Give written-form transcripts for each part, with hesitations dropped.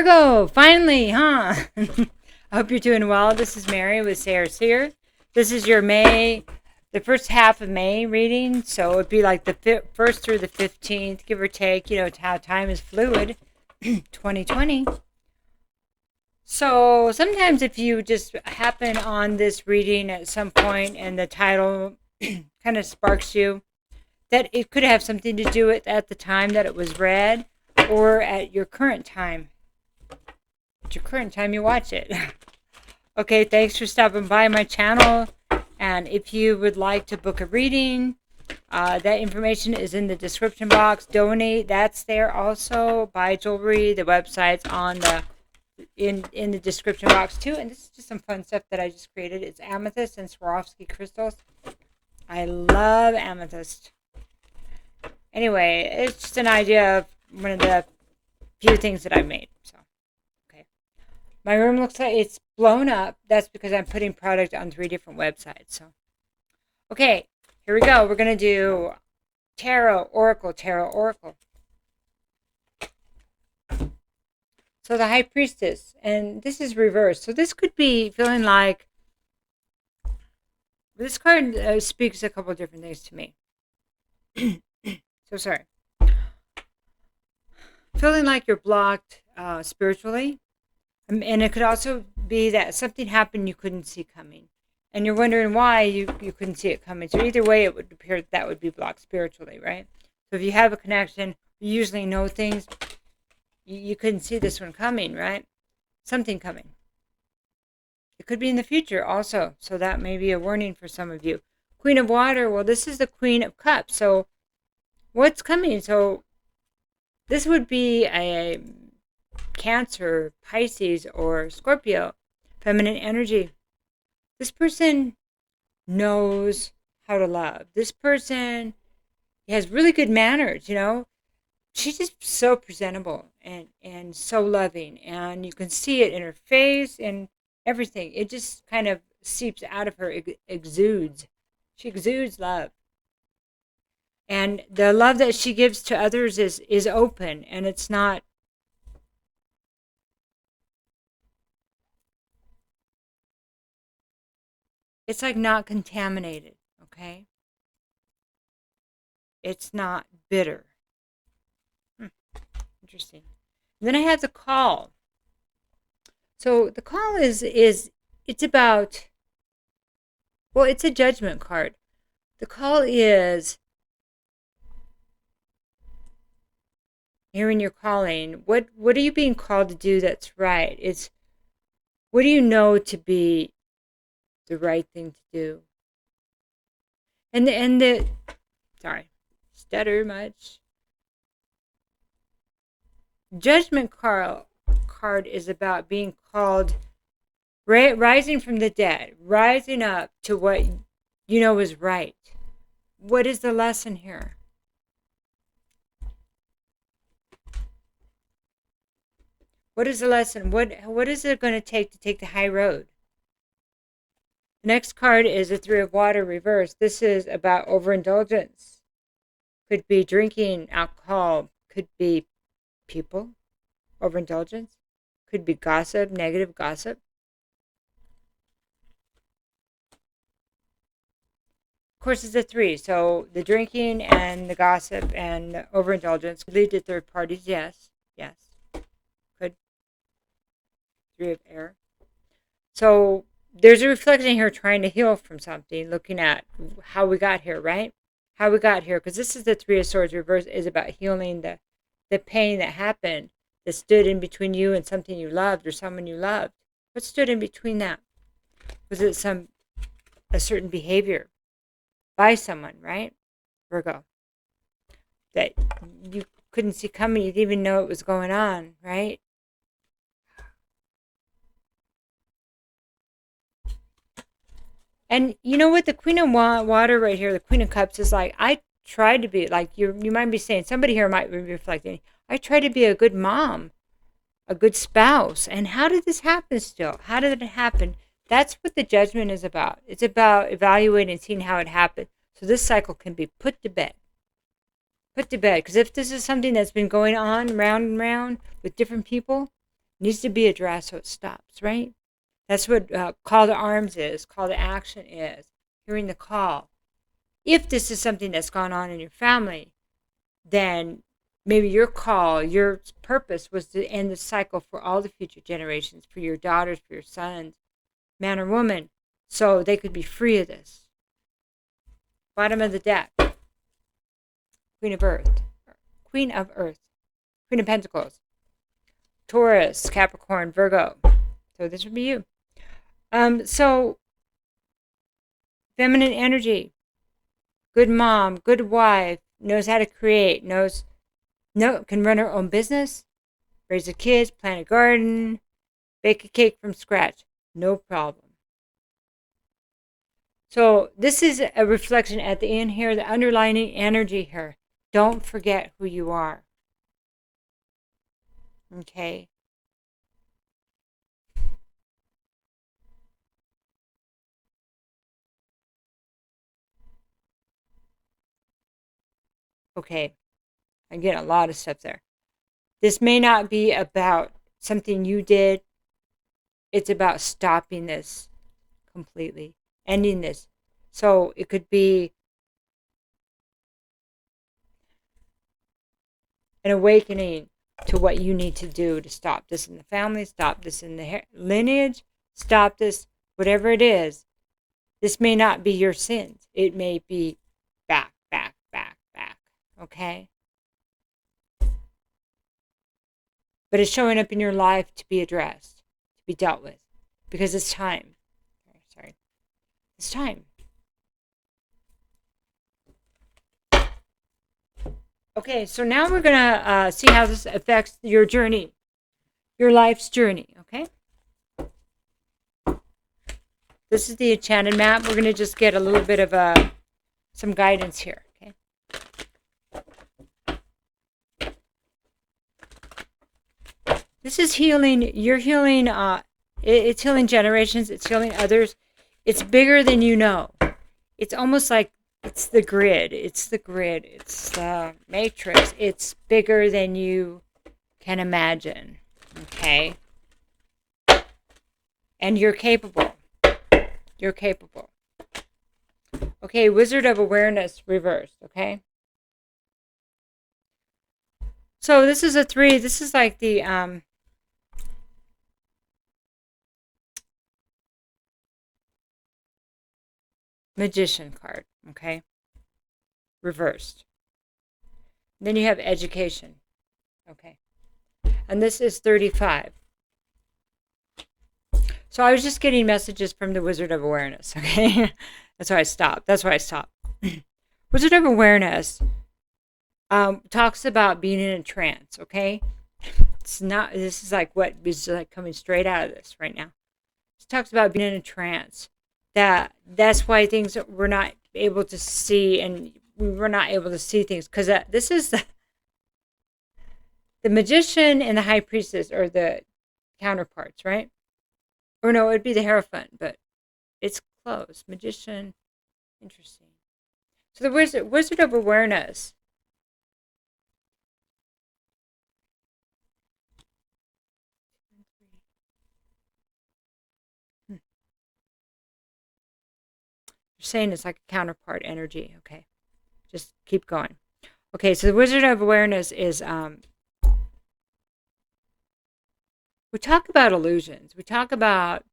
Virgo, finally, huh? I hope you're doing well. This is Mary with Seer. This is your the first half of May reading. So it'd be like the 1st through the 15th, give or take. You know how time is fluid. 2020. So sometimes if you just happen on this reading at some point and the title kind of sparks you, that it could have something to do with at the time that it was read or at your current time. Your current time you watch it. Okay, thanks for stopping by my channel. And if you would like to book a reading, that information is in the description box. Donate, that's there also. Buy jewelry, the website's on the in the description box too. And this is just some fun stuff that I just created. It's amethyst and Swarovski crystals. I love amethyst. Anyway, it's just an idea of one of the few things that I've made. So my room looks like it's blown up. That's because I'm putting product on 3 different websites. So, okay, here we go. We're going to do Tarot, Oracle. So the High Priestess, and this is reversed. So this could be feeling like, this card speaks a couple different things to me. So sorry. Feeling like you're blocked spiritually. And it could also be that something happened you couldn't see coming. And you're wondering why you couldn't see it coming. So either way, it would appear that would be blocked spiritually, right? So if you have a connection, you usually know things. You couldn't see this one coming, right? Something coming. It could be in the future also. So that may be a warning for some of you. Queen of Water. Well, this is the Queen of Cups. So what's coming? So this would be a Cancer, Pisces, or Scorpio, feminine energy. This person knows how to love. This person has really good manners, you know. She's just so presentable and so loving. And you can see it in her face and everything. It just kind of seeps out of her, exudes. She exudes love. And the love that she gives to others is open, and it's not it's like not contaminated, okay? It's not bitter. Interesting. And then I have the Call. So the Call is it's about, well, it's a judgment card. The Call is hearing your calling. What are you being called to do that's right? It's, what do you know to be the right thing to do? And the sorry, stutter much. Judgment card is about being called, rising from the dead, rising up to what you know is right. What is the lesson here? What is the lesson? What is it going to take the high road? The next card is the Three of Water reversed. This is about overindulgence. Could be drinking alcohol. Could be people. Overindulgence. Could be gossip, negative gossip. Of course, it's a 3. So the drinking and the gossip and the overindulgence could lead to third parties. Yes. Could. 3 of Air. So there's a reflection here trying to heal from something, looking at how we got here, right? How we got here, because this is the 3 of Swords reverse, is about healing the pain that happened, that stood in between you and something you loved or someone you loved. What stood in between that? Was it a certain behavior by someone, right? Virgo, that you couldn't see coming, you didn't even know it was going on, right? And you know what? The Queen of Water right here, the Queen of Cups, is like, I tried to be, like, you might be saying, somebody here might be reflecting, I tried to be a good mom, a good spouse. And how did this happen still? How did it happen? That's what the judgment is about. It's about evaluating and seeing how it happened. So this cycle can be put to bed. Put to bed. Because if this is something that's been going on round and round with different people, needs to be addressed so it stops, right? That's what call to arms is, call to action is, hearing the call. If this is something that's gone on in your family, then maybe your call, your purpose was to end the cycle for all the future generations, for your daughters, for your sons, man or woman, so they could be free of this. Bottom of the deck, Queen of Earth, Queen of Earth, Queen of Pentacles, Taurus, Capricorn, Virgo. So this would be you. So feminine energy, good mom, good wife, knows how to create, can run her own business, raise the kids, plant a garden, bake a cake from scratch, no problem. So this is a reflection at the end here, the underlining energy here. Don't forget who you are. Okay. Okay. I get a lot of stuff there. This may not be about something you did. It's about stopping this completely, ending this. So it could be an awakening to what you need to do to stop this in the family, stop this in the lineage, stop this, whatever it is. This may not be your sins. It may be back. Okay? But it's showing up in your life to be addressed, to be dealt with, because it's time. Sorry. It's time. Okay, so now we're going to see how this affects your journey, your life's journey, okay? This is the enchanted map. We're going to just get a little bit of some guidance here, okay? This is healing. You're healing. It's healing generations. It's healing others. It's bigger than you know. It's almost like it's the grid. It's the grid. It's the matrix. It's bigger than you can imagine. Okay? And you're capable. You're capable. Okay, Wizard of Awareness reversed. Okay? So this is a 3. This is like the Magician card, okay? Reversed. Then you have education, okay? And this is 35. So I was just getting messages from the Wizard of Awareness, okay? That's why I stopped. Wizard of Awareness talks about being in a trance, okay? It's not, this is like what is like coming straight out of this right now. It talks about being in a trance. That's why things we're not able to see, and we were not able to see things, because this is the magician and the high priestess are the counterparts, right? Or no, it'd be the Hierophant, but it's close. Magician, interesting. So the Wizard of Awareness. You're saying it's like a counterpart energy. Okay, just keep going. Okay, so the Wizard of Awareness is we talk about illusions. We talk about,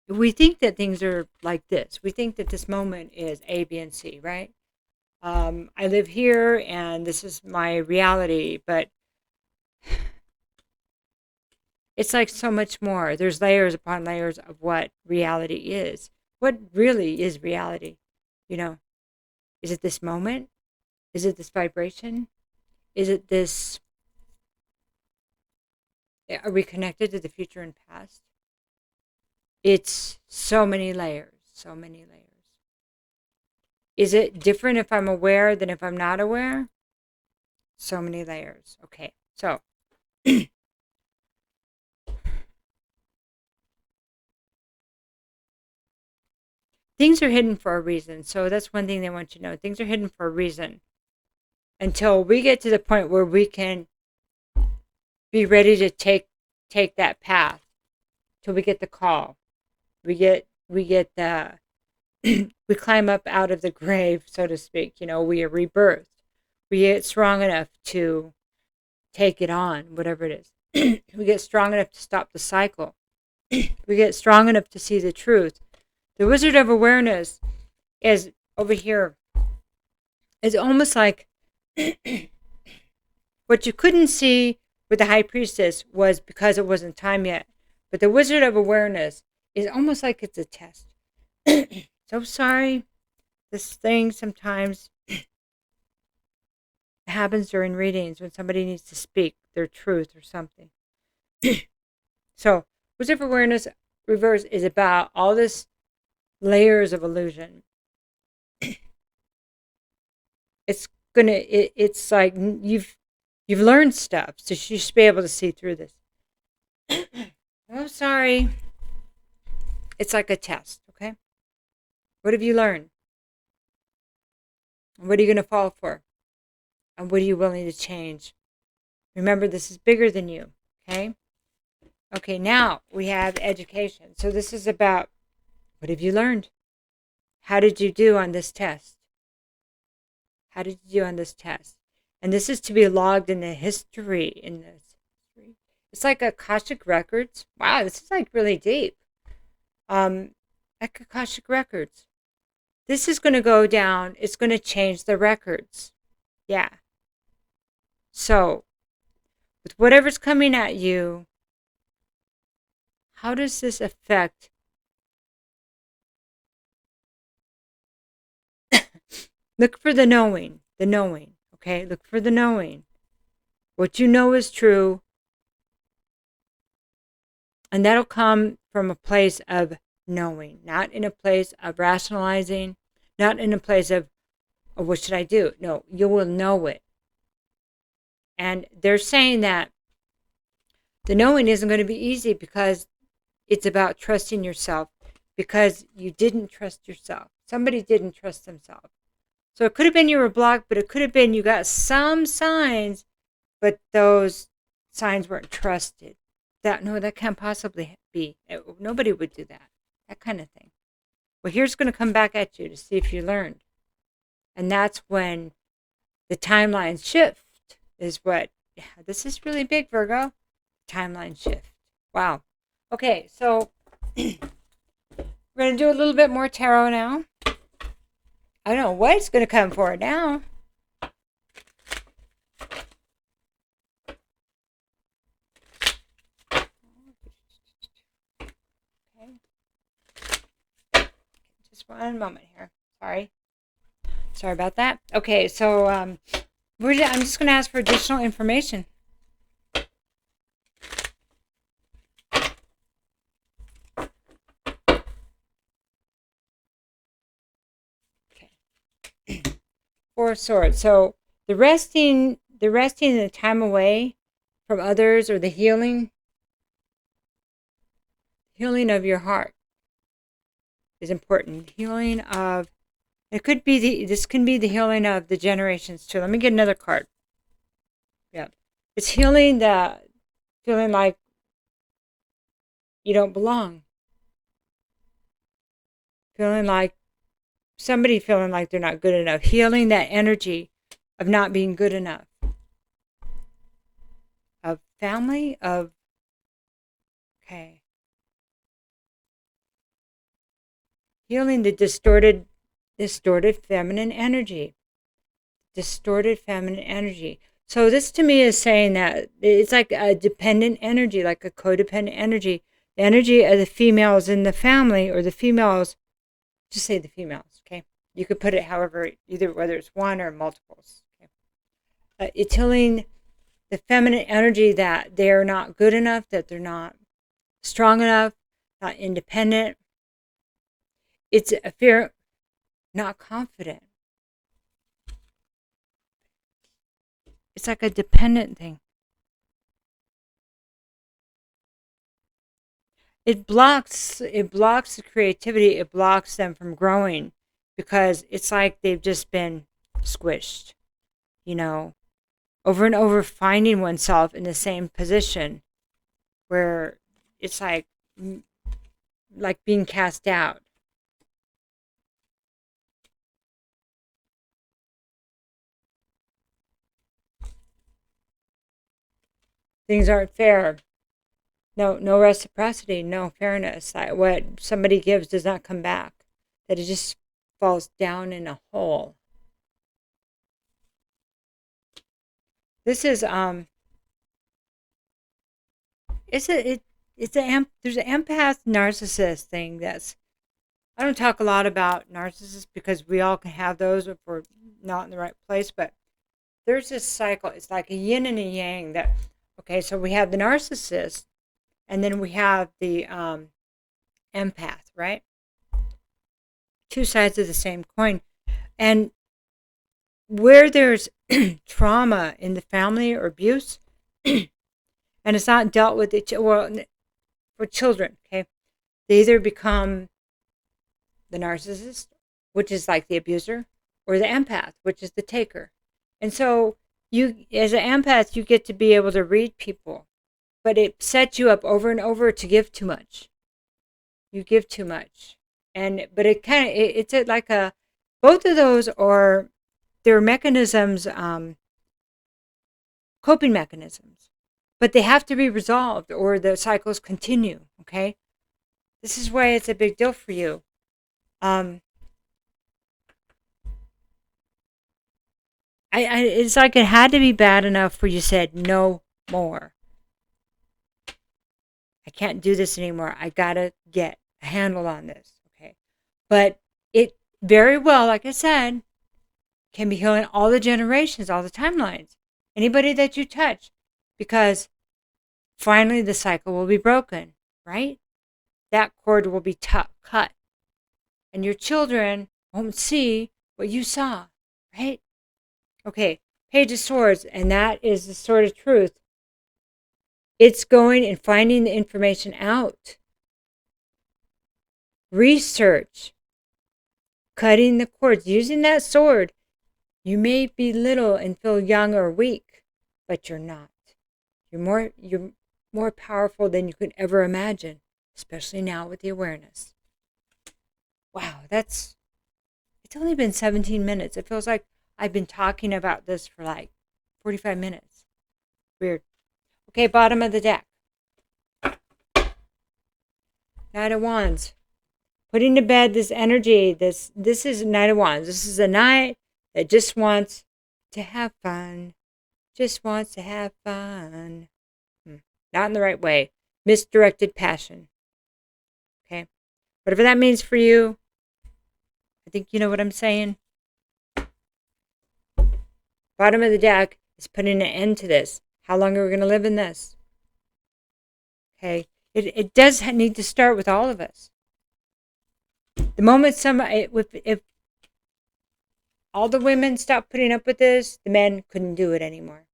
we think that things are like this. We think that this moment is A, B, and C, right? I live here and this is my reality, but it's like so much more. There's layers upon layers of what reality is. What really is reality? You know, is it this moment? Is it this vibration? Is it this? Are we connected to the future and past? It's so many layers, so many layers. Is it different if I'm aware than if I'm not aware? So many layers. Okay, so things are hidden for a reason. So that's one thing they want you to know. Things are hidden for a reason. Until we get to the point where we can be ready to take that path till we get the call. We get the we climb up out of the grave, so to speak. We are rebirthed. We get strong enough to take it on, whatever it is. We get strong enough to stop the cycle. We get strong enough to see the truth. The Wizard of Awareness is over here. It's almost like what you couldn't see with the High Priestess was because it wasn't time yet. But the Wizard of Awareness is almost like it's a test. So sorry. This thing sometimes happens during readings when somebody needs to speak their truth or something. So, Wizard of Awareness Reverse is about all this layers of illusion. It's like you've learned stuff, so you should be able to see through this. Oh, sorry. It's like a test, okay? What have you learned? What are you going to fall for? And what are you willing to change? Remember, this is bigger than you, okay? Okay, now we have education. So this is about, what have you learned? How did you do on this test? How did you do on this test? And this is to be logged in the history. It's like Akashic Records. Wow, this is like really deep. Like Akashic Records. This is going to go down. It's going to change the records. Yeah. So, with whatever's coming at you, how does this affect? Look for the knowing, okay? Look for the knowing. What you know is true. And that'll come from a place of knowing, not in a place of rationalizing, not in a place of, oh, what should I do? No, you will know it. And they're saying that the knowing isn't going to be easy because it's about trusting yourself, because you didn't trust yourself. Somebody didn't trust themselves. So it could have been you were blocked, but it could have been you got some signs, but those signs weren't trusted. That can't possibly be. Nobody would do that. That kind of thing. Well, here's going to come back at you to see if you learned. And that's when the timeline shift is what, yeah, this is really big, Virgo. Timeline shift. Wow. Okay, so we're going to do a little bit more tarot now. I don't know what it's going to come for now. Okay. Just one moment here. Sorry about that. Okay, so I'm just going to ask for additional information. Four of Swords. So the resting and the time away from others, or the healing of your heart is important. Healing of, it could be this can be the healing of the generations too. Let me get another card. Yeah, it's healing the feeling like you don't belong. Feeling like they're not good enough. Healing that energy of not being good enough. Of family, okay. Healing the distorted feminine energy. Distorted feminine energy. So this to me is saying that it's like a dependent energy, like a codependent energy. The energy of the females in the family, or the females, just say the females, okay? You could put it however, either whether it's one or multiples. Okay? It's healing the feminine energy that they're not good enough, that they're not strong enough, not independent. It's a fear, not confident. It's like a dependent thing. It blocks the creativity. It blocks them from growing, because it's like they've just been squished, over and over, finding oneself in the same position where it's like being cast out. Things aren't fair. No reciprocity, no fairness. Like what somebody gives does not come back. That it just falls down in a hole. This is there's an empath narcissist thing that's, I don't talk a lot about narcissists because we all can have those if we're not in the right place, but there's this cycle. It's like a yin and a yang that, okay, so we have the narcissist and then we have the empath, right? Two sides of the same coin. And where there's trauma in the family or abuse, and it's not dealt with, for children, okay, they either become the narcissist, which is like the abuser, or the empath, which is the taker. And so you, as an empath, you get to be able to read people, but it sets you up over and over to give too much. You give too much. But it kind of, it's like a, both of those are, they're mechanisms, coping mechanisms, but they have to be resolved or the cycles continue, okay? This is why it's a big deal for you. It's like it had to be bad enough where you said, no more. I can't do this anymore. I gotta get a handle on this, okay? But it very well, like I said, can be healing all the generations, all the timelines, anybody that you touch, because finally the cycle will be broken, right? That cord will be cut, and your children won't see what you saw, right? Okay, Page of Swords, and that is the sword of truth. It's going and finding the information out. Research. Cutting the cords. Using that sword. You may be little and feel young or weak, but you're not. You're more powerful than you could ever imagine, especially now with the awareness. Wow, it's only been 17 minutes. It feels like I've been talking about this for like 45 minutes. Weird. Okay, bottom of the deck. Knight of Wands. Putting to bed this energy. This is Knight of Wands. This is a knight that just wants to have fun. Just wants to have fun. Not in the right way. Misdirected passion. Okay? Whatever that means for you, I think you know what I'm saying. Bottom of the deck is putting an end to this. How long are we going to live in this? Okay? It does need to start with all of us. The moment if all the women stopped putting up with this, the men couldn't do it anymore.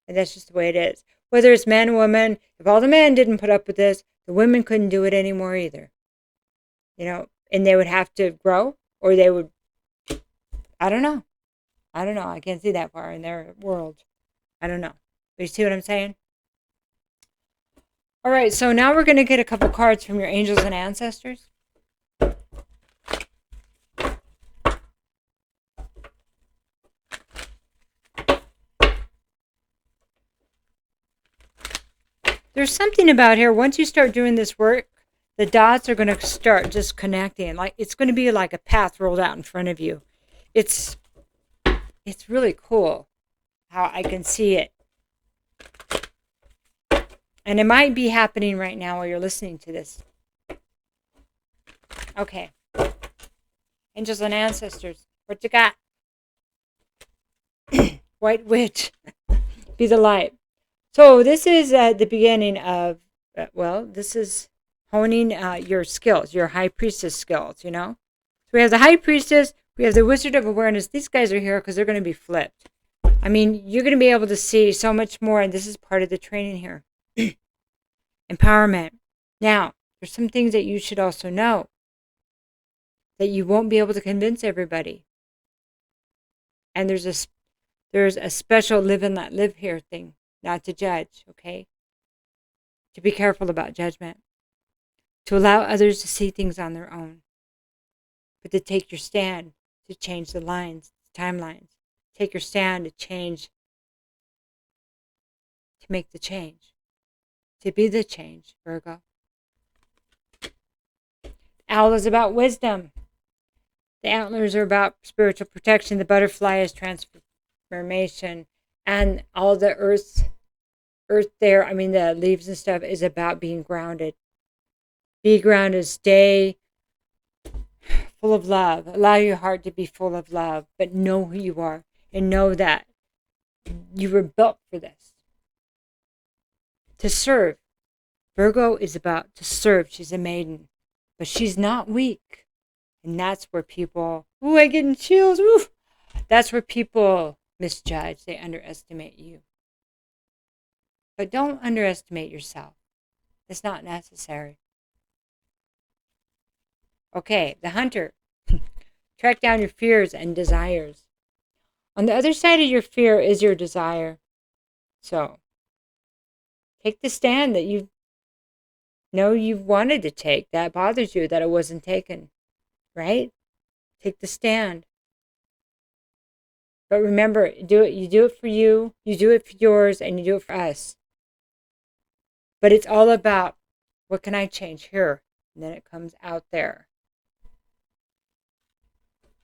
And that's just the way it is. Whether it's man or woman, if all the men didn't put up with this, the women couldn't do it anymore either. You know, and they would have to grow, or they would, I don't know. I can't see that far in their world. I don't know. But you see what I'm saying? All right, so now we're going to get a couple cards from your angels and ancestors. There's something about here, once you start doing this work, the dots are going to start just connecting. Like it's going to be like a path rolled out in front of you. It's really cool how I can see it. And it might be happening right now while you're listening to this. Okay. Angels and ancestors, what you got? White witch, be the light. So this is at the beginning of, this is honing your skills, your high priestess skills, you know. So we have the high priestess, we have the wizard of awareness. These guys are here because they're going to be flipped. I mean, you're going to be able to see so much more, and this is part of the training here. Empowerment. Now, there's some things that you should also know that you won't be able to convince everybody. And there's There's a special live and let live here thing, not to judge, okay? To be careful about judgment. To allow others to see things on their own. But to take your stand to change the lines, timelines. Take your stand to change, to make the change. To be the change, Virgo. Owl is about wisdom. The antlers are about spiritual protection. The butterfly is transformation. And all the earth there, the leaves and stuff, is about being grounded. Be grounded, stay full of love. Allow your heart to be full of love, but know who you are and know that you were built for this. To serve. Virgo is about to serve. She's a maiden, but she's not weak. And that's where people, I get chills. Ooh. That's where people misjudge. They underestimate you. But don't underestimate yourself. It's not necessary. Okay, the hunter. Track down your fears and desires. On the other side of your fear is your desire. So, take the stand that you know you've wanted to take, that bothers you, that it wasn't taken. Right? Take the stand. But remember, you do it for you do it for yours, and you do it for us. But it's all about, what can I change here? And then it comes out there.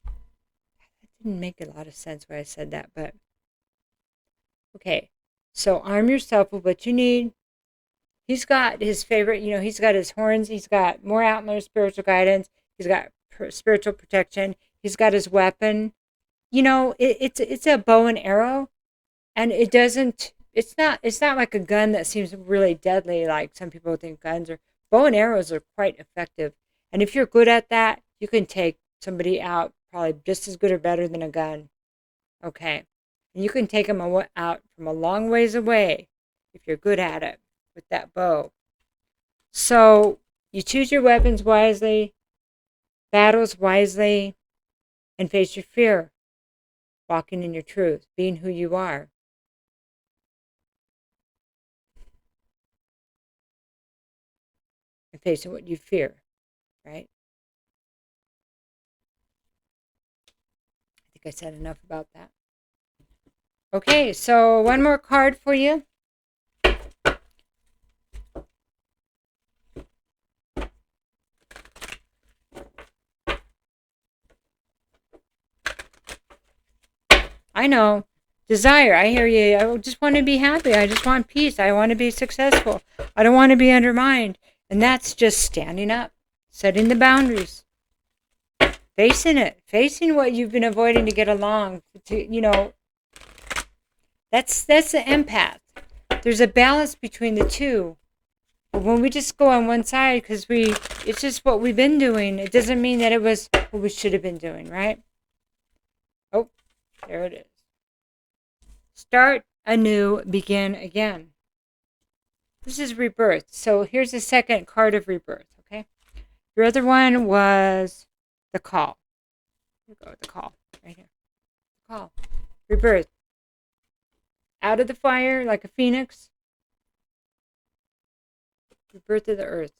That didn't make a lot of sense when I said that, but okay. So arm yourself with what you need. He's got his favorite, he's got his horns, he's got more antlers, spiritual guidance, he's got spiritual protection, he's got his weapon. It's a bow and arrow, and it's not like a gun that seems really deadly like some people think guns are. Bow and arrows are quite effective, and if you're good at that, you can take somebody out probably just as good or better than a gun. Okay, and you can take them out from a long ways away if you're good at it with that bow. So you choose your weapons wisely, battles wisely, and face your fear, walking in your truth, being who you are. And facing what you fear, right? I think I said enough about that. Okay, so one more card for you. I know. Desire, I hear you. I just want to be happy. I just want peace. I want to be successful. I don't want to be undermined. And that's just standing up, setting the boundaries, facing it, facing what you've been avoiding to get along. That's the empath. There's a balance between the two. But when we just go on one side, because it's just what we've been doing, it doesn't mean that it was what we should have been doing, right? Oh, there it is. Start anew, begin again. This is rebirth. So here's the second card of rebirth, okay? Your other one was the call. Here we go, the call, right here. Call. Rebirth. Out of the fire like a phoenix. Rebirth of the earth.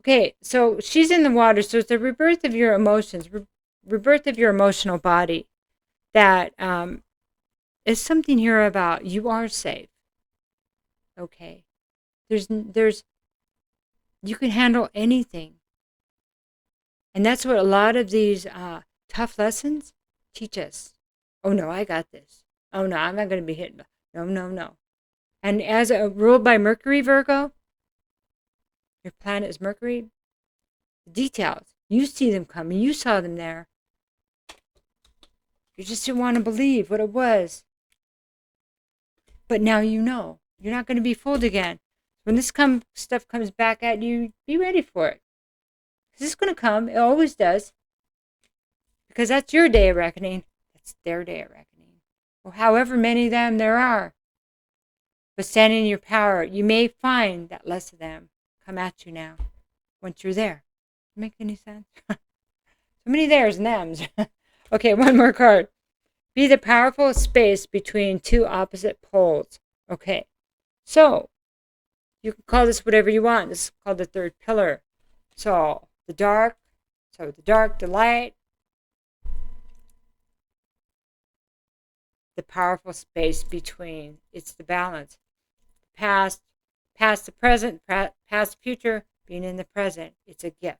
Okay, so she's in the water, so it's the rebirth of your emotions, rebirth of your emotional body. That is something here about you are safe. Okay. There's you can handle anything. And that's what a lot of these tough lessons teach us. Oh no, I got this. Oh no, I'm not going to be hit. No. And as ruled by Mercury, Virgo, your planet is Mercury, the details, you see them coming, you saw them there. You just didn't want to believe what it was. But now you know. You're not going to be fooled again. When this stuff comes back at you, be ready for it. Because it's going to come. It always does. Because that's your day of reckoning. That's their day of reckoning. Or however many of them there are. But standing in your power, you may find that less of them come at you now. Once you're there. Does that make any sense? So many theirs and thems. Okay, one more card. Be the powerful space between two opposite poles. Okay, so you can call this whatever you want. This is called the third pillar. So the dark, the light, the powerful space between. It's the balance. Past, the present, past, future, being in the present. It's a gift.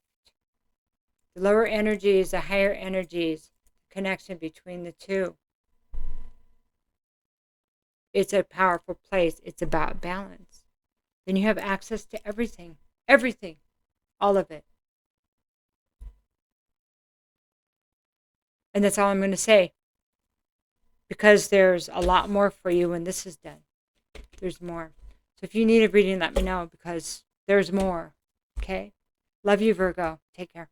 The lower energies, the higher energies, the connection between the two. It's a powerful place. It's about balance. Then you have access to everything. Everything. All of it. And that's all I'm going to say. Because there's a lot more for you when this is done. There's more. So if you need a reading, let me know, because there's more. Okay? Love you, Virgo. Take care.